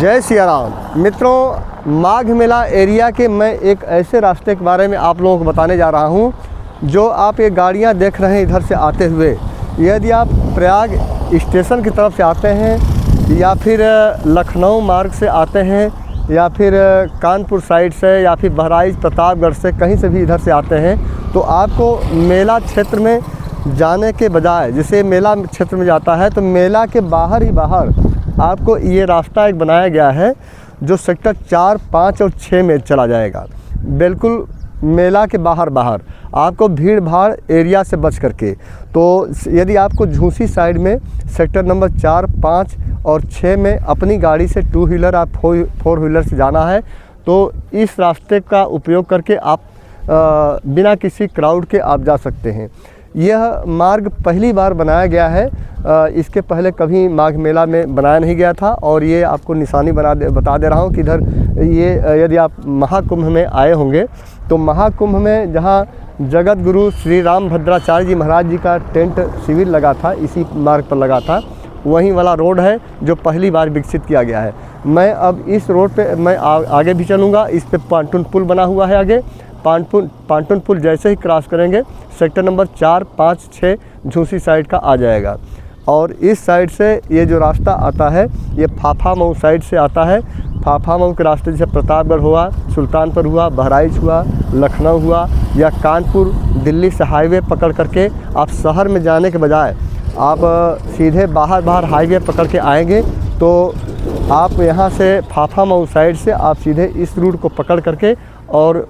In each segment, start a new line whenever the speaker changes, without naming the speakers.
जय सिया राम। मित्रों, माघ मेला एरिया के मैं एक ऐसे रास्ते के बारे में आप लोगों को बताने जा रहा हूं, जो आप ये गाड़ियां देख रहे हैं इधर से आते हुए। यदि आप प्रयाग स्टेशन की तरफ से आते हैं या फिर लखनऊ मार्ग से आते हैं या फिर कानपुर साइड से या फिर बहराइच प्रतापगढ़ से कहीं से भी इधर से आते हैं, तो आपको मेला क्षेत्र में जाने के बजाय, जैसे मेला क्षेत्र में जाता है तो मेला के बाहर ही बाहर आपको ये रास्ता एक बनाया गया है जो सेक्टर 4, 5 और 6 में चला जाएगा। बिल्कुल मेला के बाहर आपको भीड़ भाड़ एरिया से बच करके। तो यदि आपको झूसी साइड में सेक्टर नंबर 4, 5 और 6 में अपनी गाड़ी से 2 व्हीलर या 4 व्हीलर से जाना है, तो इस रास्ते का उपयोग करके आप बिना किसी क्राउड के आप जा सकते हैं। यह मार्ग पहली बार बनाया गया है, इसके पहले कभी माघ मेला में बनाया नहीं गया था। और ये आपको निशानी बता दे रहा हूँ कि इधर ये यदि आप महाकुंभ में आए होंगे तो महाकुंभ में जहाँ जगत गुरु श्री रामभद्राचार्य जी महाराज जी का टेंट शिविर लगा था, इसी मार्ग पर लगा था। वहीं वाला रोड है जो पहली बार विकसित किया गया है। मैं अब इस रोड पे मैं आगे भी चलूँगा। इस पे पांटून पुल बना हुआ है। आगे पांटून पुल जैसे ही क्रॉस करेंगे सेक्टर नंबर 4, 5, 6 झूसी साइड का आ जाएगा। और इस साइड से ये जो रास्ता आता है ये फाफा मऊ साइड से आता है। फाफा मऊ के रास्ते जैसे प्रतापगढ़ हुआ, सुल्तानपुर हुआ, बहराइच हुआ, लखनऊ हुआ या कानपुर दिल्ली से हाईवे पकड़ करके आप शहर में जाने के बजाय आप सीधे बाहर हाईवे पकड़ के आएंगे तो आप यहाँ से फाफा मऊ साइड से आप सीधे इस रूट को पकड़ करके और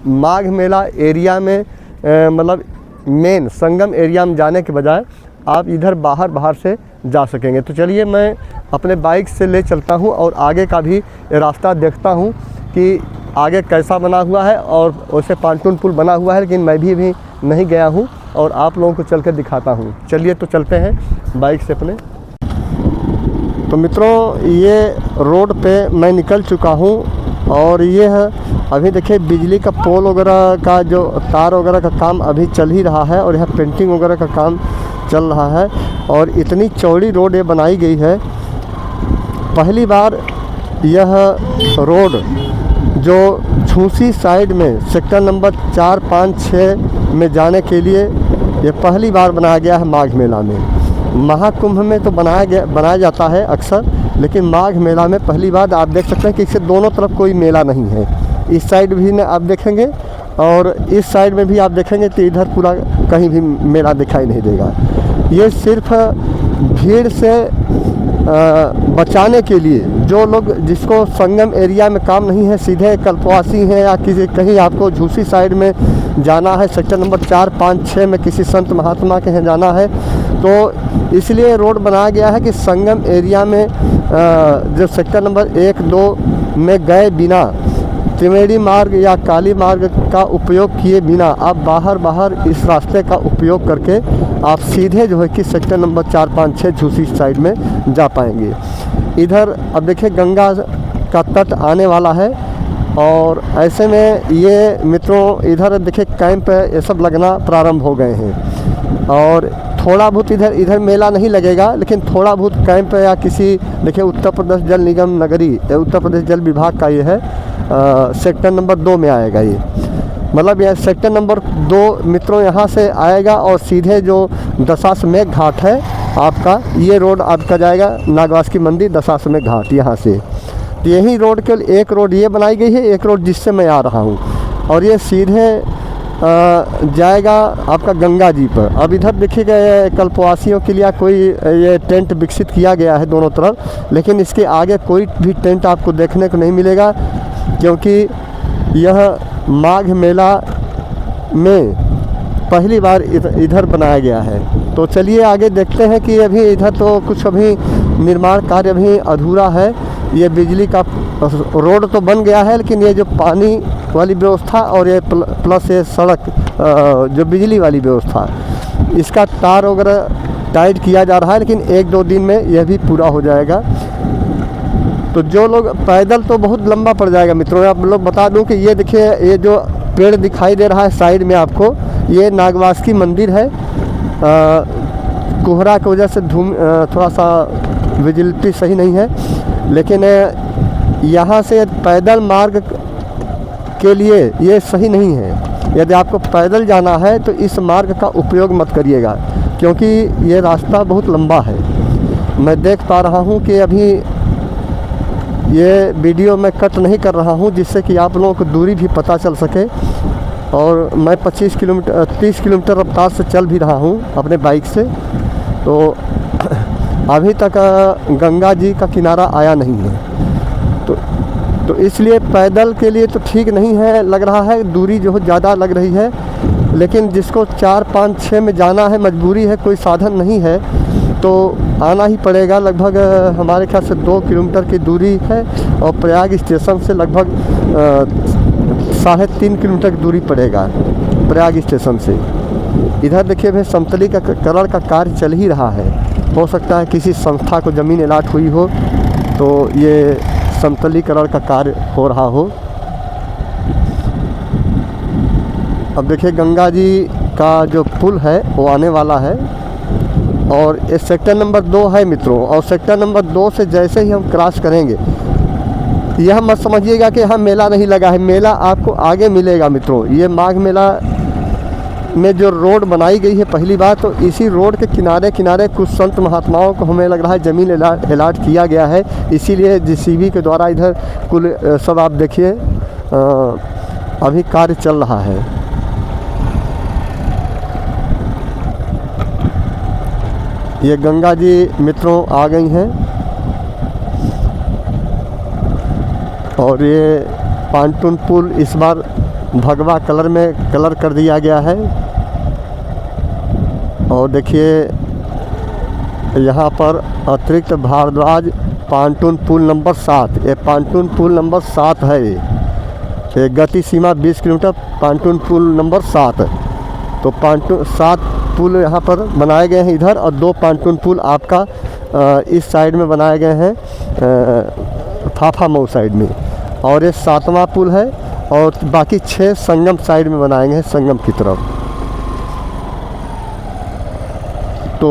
माघ मेला एरिया में मतलब मेन संगम एरिया में जाने के बजाय आप इधर बाहर से जा सकेंगे। तो चलिए मैं अपने बाइक से ले चलता हूँ और आगे का भी रास्ता देखता हूँ कि आगे कैसा बना हुआ है। और वैसे पांटून पुल बना हुआ है लेकिन मैं भी अभी नहीं गया हूँ और आप लोगों को चल कर दिखाता हूँ। चलिए तो चलते हैं बाइक से अपने। तो मित्रों, ये रोड पे मैं निकल चुका हूँ और ये है अभी देखिए बिजली का पोल वगैरह का जो तार वगैरह का काम अभी चल ही रहा है और यहाँ पेंटिंग वगैरह का काम चल रहा है। और इतनी चौड़ी रोड ये बनाई गई है। पहली बार यह रोड जो झूसी साइड में सेक्टर नंबर 4, 5, 6 में जाने के लिए ये पहली बार बनाया गया है माघ मेला में। महाकुंभ में तो बनाया जाता है अक्सर, लेकिन माघ मेला में पहली बार आप देख सकते हैं कि इससे दोनों तरफ कोई मेला नहीं है। इस साइड भी आप देखेंगे और इस साइड में भी आप देखेंगे तो इधर पूरा कहीं भी मेला दिखाई नहीं देगा। ये सिर्फ भीड़ से बचाने के लिए, जो लोग जिसको संगम एरिया में काम नहीं है, सीधे कल्पवासी हैं या कहीं आपको झूसी साइड में जाना है, सेक्टर नंबर 4, 5, 6 में किसी संत महात्मा के यहाँ जाना है, तो इसलिए रोड बनाया गया है कि संगम एरिया में जो सेक्टर नंबर 1, 2 में गए बिना त्रिवेणी मार्ग या काली मार्ग का उपयोग किए बिना आप बाहर इस रास्ते का उपयोग करके आप सीधे जो है कि सेक्टर नंबर 4, 5, 6 झूसी साइड में जा पाएंगे। इधर अब देखिए गंगा का तट आने वाला है और ऐसे में ये मित्रों इधर देखिए कैंप ये सब लगना प्रारंभ हो गए हैं। और थोड़ा बहुत इधर मेला नहीं लगेगा, लेकिन थोड़ा बहुत कैंप या किसी देखिए उत्तर प्रदेश जल निगम नगरी उत्तर प्रदेश जल विभाग का ये है सेक्टर नंबर 2 में आएगा। ये मतलब यह सेक्टर नंबर 2 मित्रों यहाँ से आएगा और सीधे जो दशाश्वमेध घाट है आपका, ये रोड आपका जाएगा नागवासुकी मंदिर दशाश्वमेध घाट यहाँ से। तो यही रोड के एक रोड ये बनाई गई है, एक रोड जिससे मैं आ रहा हूँ और ये सीधे जाएगा आपका गंगा जी पर। अब इधर देखिएगा कल्पवासियों के लिए कोई ये टेंट विकसित किया गया है दोनों तरफ, लेकिन इसके आगे कोई भी टेंट आपको देखने को नहीं मिलेगा क्योंकि यह माघ मेला में पहली बार इधर बनाया गया है। तो चलिए आगे देखते हैं कि अभी इधर तो कुछ अभी निर्माण कार्य अभी अधूरा है। ये बिजली का रोड तो बन गया है, लेकिन ये जो पानी वाली व्यवस्था और ये प्लस ये सड़क जो बिजली वाली व्यवस्था, इसका तार वगैरह टाइट किया जा रहा है, लेकिन 1-2 दिन में यह भी पूरा हो जाएगा। तो जो लोग पैदल तो बहुत लंबा पड़ जाएगा मित्रों। आप लोग बता दूं कि ये देखिए ये जो पेड़ दिखाई दे रहा है साइड में आपको, ये नागवासुकी मंदिर है। कोहरा की वजह से थोड़ा सा विजिबिलिटी सही नहीं है, लेकिन यहाँ से पैदल मार्ग के लिए ये सही नहीं है। यदि आपको पैदल जाना है तो इस मार्ग का उपयोग मत करिएगा, क्योंकि ये रास्ता बहुत लंबा है। मैं देख पा रहा हूँ कि अभी ये वीडियो मैं कट नहीं कर रहा हूँ, जिससे कि आप लोगों को दूरी भी पता चल सके। और मैं 30 किलोमीटर रफ्तार से चल भी रहा हूँ अपने बाइक से। तो अभी तक गंगा जी का किनारा आया नहीं है। तो इसलिए पैदल के लिए तो ठीक नहीं है, लग रहा है दूरी जो ज़्यादा लग रही है। लेकिन जिसको 4, 5, 6 में जाना है, मजबूरी है, कोई साधन नहीं है, तो आना ही पड़ेगा। लगभग हमारे ख्याल से 2 किलोमीटर की दूरी है और प्रयाग स्टेशन से लगभग 3.5 किलोमीटर की दूरी पड़ेगा प्रयाग स्टेशन से। इधर देखिए भाई समतलीकरण का कार्य चल ही रहा है। हो सकता है किसी संस्था को ज़मीन अलाट हुई हो तो ये समतलीकरण का कार्य हो रहा हो। अब देखिए गंगा जी का जो पुल है वो आने वाला है और ये सेक्टर नंबर 2 है मित्रों। और सेक्टर नंबर 2 से जैसे ही हम क्रॉस करेंगे, यह मत समझिएगा कि यहाँ मेला नहीं लगा है। मेला आपको आगे मिलेगा मित्रों। ये माघ मेला में जो रोड बनाई गई है पहली बात, तो इसी रोड के किनारे किनारे कुछ संत महात्माओं को हमें लग रहा है ज़मीन अलाट किया गया है। इसीलिए JCB के द्वारा इधर कुल सब आप देखिए अभी कार्य चल रहा है। ये गंगा जी मित्रों आ गई हैं और ये पांटून पुल इस बार भगवा कलर में कलर कर दिया गया है। और देखिए यहाँ पर अतिरिक्त भारद्वाज पांटून पुल नंबर 7, ये पांटून पुल नंबर 7 है। ये गति सीमा 20 किलोमीटर, पांटून पुल नंबर 7। तो पांटून 7 पुल यहाँ पर बनाए गए हैं इधर, और 2 पांटून पुल आपका इस साइड में बनाए गए हैं फाफा मऊ साइड में। और ये 7वां पुल है और बाकी 6 संगम साइड में बनाए गए हैं, संगम की तरफ। तो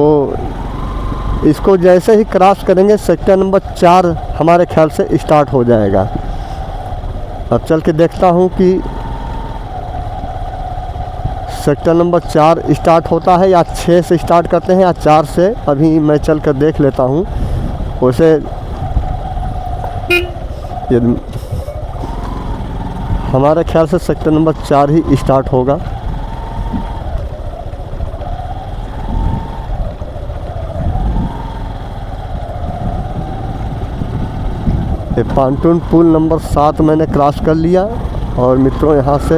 इसको जैसे ही क्रॉस करेंगे सेक्टर नंबर 4 हमारे ख्याल से स्टार्ट हो जाएगा। अब चल के देखता हूँ कि सेक्टर नंबर 4 स्टार्ट होता है या 6 से स्टार्ट करते हैं या 4 से। अभी मैं चल कर देख लेता हूँ। वैसे हमारे ख्याल से सेक्टर नंबर 4 ही स्टार्ट होगा। ये पांटून पुल नंबर 7 मैंने क्रॉस कर लिया और मित्रों यहाँ से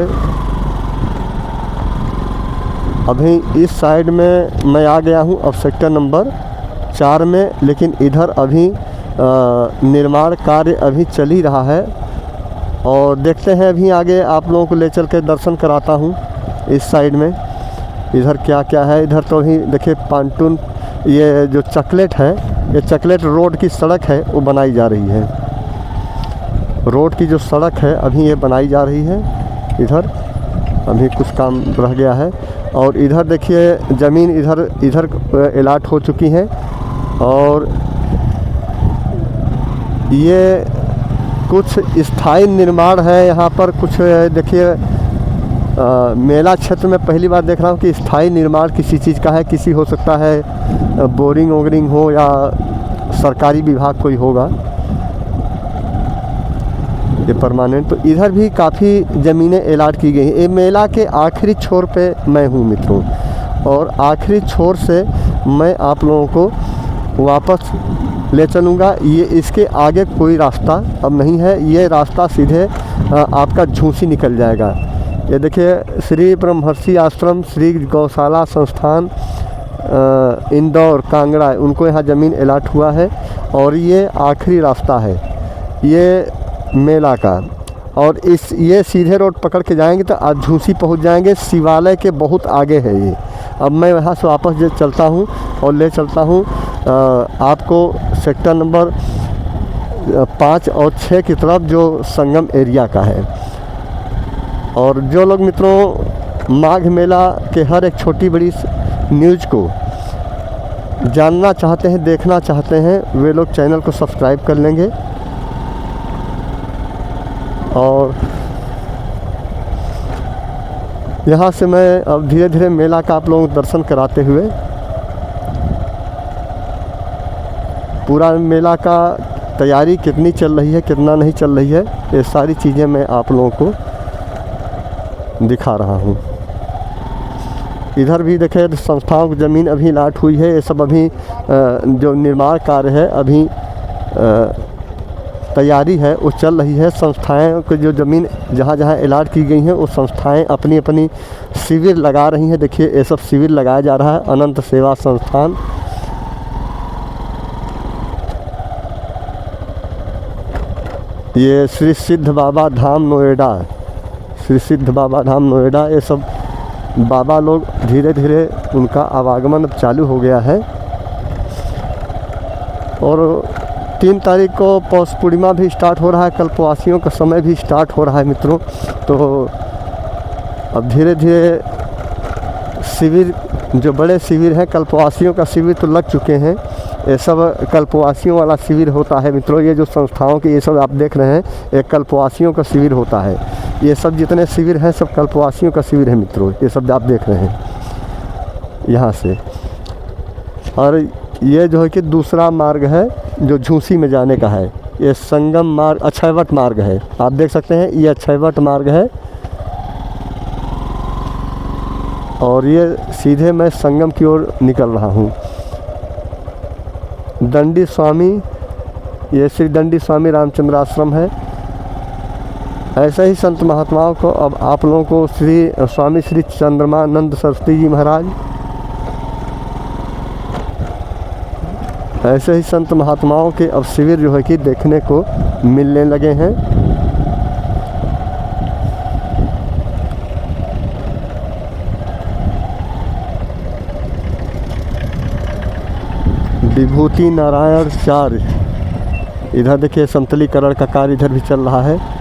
अभी इस साइड में मैं आ गया हूँ अब सेक्टर नंबर 4 में। लेकिन इधर अभी निर्माण कार्य अभी चल ही रहा है और देखते हैं अभी आगे आप लोगों को ले चल के दर्शन कराता हूँ इस साइड में। इधर क्या क्या है, इधर तो अभी देखिए पांटून, ये जो चकलेट है, ये चकलेट रोड की सड़क है वो बनाई जा रही है। रोड की जो सड़क है अभी ये बनाई जा रही है। इधर अभी कुछ काम रह गया है। और इधर देखिए ज़मीन इधर अलाट हो चुकी है। और ये कुछ स्थायी निर्माण है यहाँ पर। कुछ देखिए मेला क्षेत्र में पहली बार देख रहा हूँ कि स्थायी निर्माण किसी चीज़ का है। किसी हो सकता है बोरिंग वोरिंग हो या सरकारी विभाग कोई होगा ये परमानेंट। तो इधर भी काफ़ी ज़मीनें अलाट की गई हैं। ये मेला के आखिरी छोर पे मैं हूँ मित्रों, और आखिरी छोर से मैं आप लोगों को वापस ले चलूँगा। ये इसके आगे कोई रास्ता अब नहीं है। ये रास्ता सीधे आपका झूसी निकल जाएगा। ये देखिए श्री ब्रह्मर्षि आश्रम श्री गौशाला संस्थान इंदौर कांगड़ा, उनको यहाँ ज़मीन अलाट हुआ है और ये आखिरी रास्ता है ये मेला का। और ये सीधे रोड पकड़ के जाएंगे तो आज झूसी पहुँच जाएंगे। शिवालय के बहुत आगे है ये। अब मैं यहाँ से वापस चलता हूँ और ले चलता हूँ आपको सेक्टर नंबर 5 और 6 की तरफ जो संगम एरिया का है। और जो लोग मित्रों माघ मेला के हर एक छोटी बड़ी न्यूज़ को जानना चाहते हैं, देखना चाहते हैं, वे लोग चैनल को सब्सक्राइब कर लेंगे। और यहाँ से मैं अब धीरे धीरे मेला का आप लोगों को दर्शन कराते हुए पूरा मेला का तैयारी कितनी चल रही है, कितना नहीं चल रही है, ये सारी चीज़ें मैं आप लोगों को दिखा रहा हूँ। इधर भी देखें तो संस्थाओं की ज़मीन अभी लाट हुई है। ये सब अभी जो निर्माण कार्य है अभी तैयारी है वो चल रही है। संस्थाएं को जो ज़मीन जहाँ जहाँ अलाट की गई हैं वो संस्थाएं अपनी अपनी शिविर लगा रही हैं। देखिए ये सब शिविर लगाया जा रहा है। अनंत सेवा संस्थान, ये श्री सिद्ध बाबा धाम नोएडा, श्री सिद्ध बाबा धाम नोएडा, ये सब बाबा लोग धीरे धीरे उनका आवागमन चालू हो गया है। और 3 तारीख को पौष पूर्णिमा भी स्टार्ट हो रहा है, कल्पवासियों का समय भी स्टार्ट हो रहा है मित्रों। तो अब धीरे धीरे शिविर, जो बड़े शिविर हैं, कल्पवासियों का शिविर तो लग चुके हैं, ये सब कल्पवासियों वाला शिविर होता है मित्रों। ये जो संस्थाओं के ये सब आप देख रहे हैं, एक कल्पवासियों का शिविर होता है। ये सब जितने शिविर हैं सब कल्पवासियों का शिविर है मित्रों। ये सब आप देख रहे हैं यहाँ से। और ये जो है कि दूसरा मार्ग है जो झूसी में जाने का है। ये संगम मार्ग, अक्षयवट मार्ग है, आप देख सकते हैं, ये अक्षयवट मार्ग है। और ये सीधे मैं संगम की ओर निकल रहा हूँ। दंडी स्वामी, ये श्री दंडी स्वामी रामचंद्र आश्रम है। ऐसे ही संत महात्माओं को अब आप लोगों को स्वामी श्री चंद्रमानंद सरस्वती जी महाराज, ऐसे ही संत महात्माओं के अब शिविर जो है कि देखने को मिलने लगे हैं। विभूति नारायण चार्य, इधर देखिए समतलीकरण का कार्य इधर भी चल रहा है।